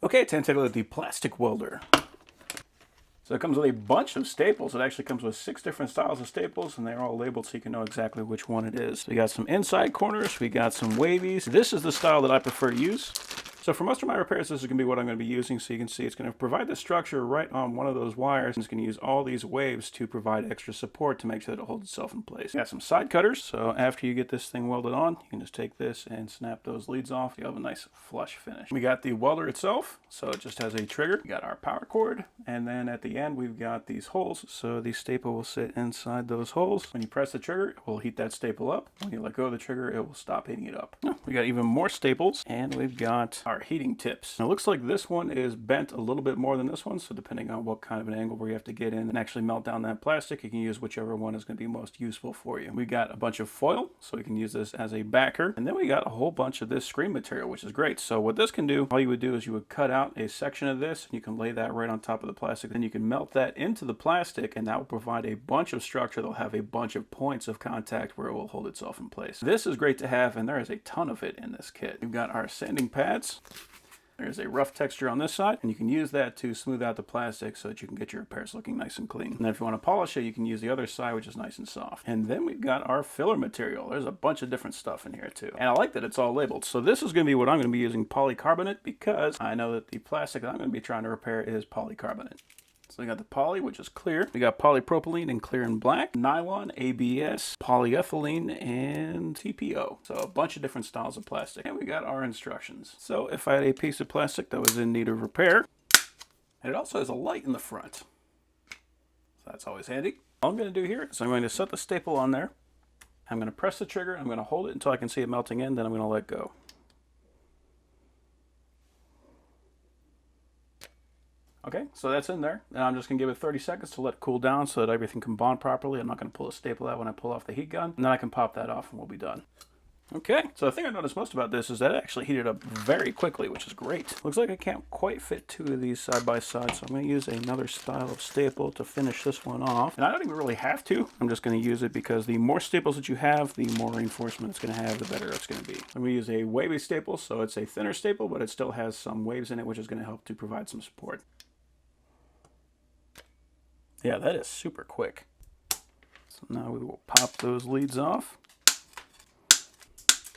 Okay, time to take a look at the plastic welder. So it comes with a bunch of staples. It actually comes with 6 different styles of staples, and they're all labeled so you can know exactly which one it is. So we got some inside corners, we got some wavies. This is the style that I prefer to use. So for most of my repairs, this is going to be what I'm going to be using. So you can see it's going to provide the structure right on one of those wires. It's going to use all these waves to provide extra support to make sure that it holds itself in place. Got some side cutters. So after you get this thing welded on, you can just take this and snap those leads off. You have a nice flush finish. We got the welder itself. So it just has a trigger. We got our power cord. And then at the end, we've got these holes. So the staple will sit inside those holes. When you press the trigger, it will heat that staple up. When you let go of the trigger, it will stop heating it up. We got even more staples, and we've got our heating tips. Now, it looks like this one is bent a little bit more than this one, so depending on what kind of an angle where you have to get in and actually melt down that plastic, you can use whichever one is going to be most useful for you. We got a bunch of foil, so we can use this as a backer, and then we got a whole bunch of this screen material, which is great. So what this can do, all you would do is you would cut out a section of this, and you can lay that right on top of the plastic, then you can melt that into the plastic, and that will provide a bunch of structure. They'll have a bunch of points of contact where it will hold itself in place. This is great to have, and there is a ton of it in this kit. We've got our sanding pads. There's a rough texture on this side, and you can use that to smooth out the plastic so that you can get your repairs looking nice and clean. And then if you want to polish it, you can use the other side, which is nice and soft. And then we've got our filler material. There's a bunch of different stuff in here too. And I like that it's all labeled. So this is going to be what I'm going to be using, polycarbonate, because I know that the plastic that I'm going to be trying to repair is polycarbonate. So we got the poly, which is clear. We got polypropylene in clear and black, nylon, ABS, polyethylene, and TPO. So a bunch of different styles of plastic. And we got our instructions. So if I had a piece of plastic that was in need of repair, and it also has a light in the front. So that's always handy. All I'm going to do here is I'm going to set the staple on there. I'm going to press the trigger. I'm going to hold it until I can see it melting in. Then I'm going to let go. Okay, so that's in there, and I'm just going to give it 30 seconds to let it cool down so that everything can bond properly. I'm not going to pull a staple out when I pull off the heat gun, and then I can pop that off and we'll be done. Okay, so the thing I noticed most about this is that it actually heated up very quickly, which is great. Looks like I can't quite fit 2 of these side by side, so I'm going to use another style of staple to finish this one off. And I don't even really have to. I'm just going to use it because the more staples that you have, the more reinforcement it's going to have, the better it's going to be. I'm going to use a wavy staple, so it's a thinner staple, but it still has some waves in it, which is going to help to provide some support. Yeah, that is super quick. So now we will pop those leads off.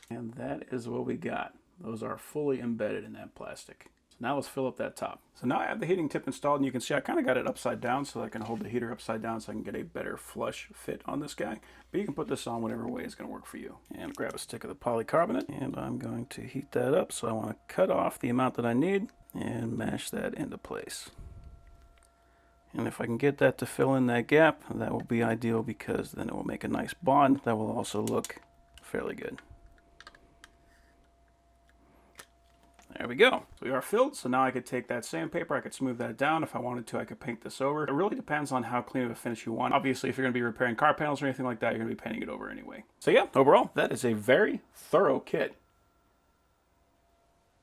And that is what we got. Those are fully embedded in that plastic. So now let's fill up that top. So now I have the heating tip installed, and you can see I kind of got it upside down so I can hold the heater upside down so I can get a better flush fit on this guy. But you can put this on whatever way is going to work for you. And grab a stick of the polycarbonate, and I'm going to heat that up. So I want to cut off the amount that I need and mash that into place. And if I can get that to fill in that gap, that will be ideal because then it will make a nice bond that will also look fairly good. There we go. So we are filled, so now I could take that sandpaper, I could smooth that down. If I wanted to, I could paint this over. It really depends on how clean of a finish you want. Obviously, if you're going to be repairing car panels or anything like that, you're going to be painting it over anyway. So yeah, overall, that is a very thorough kit.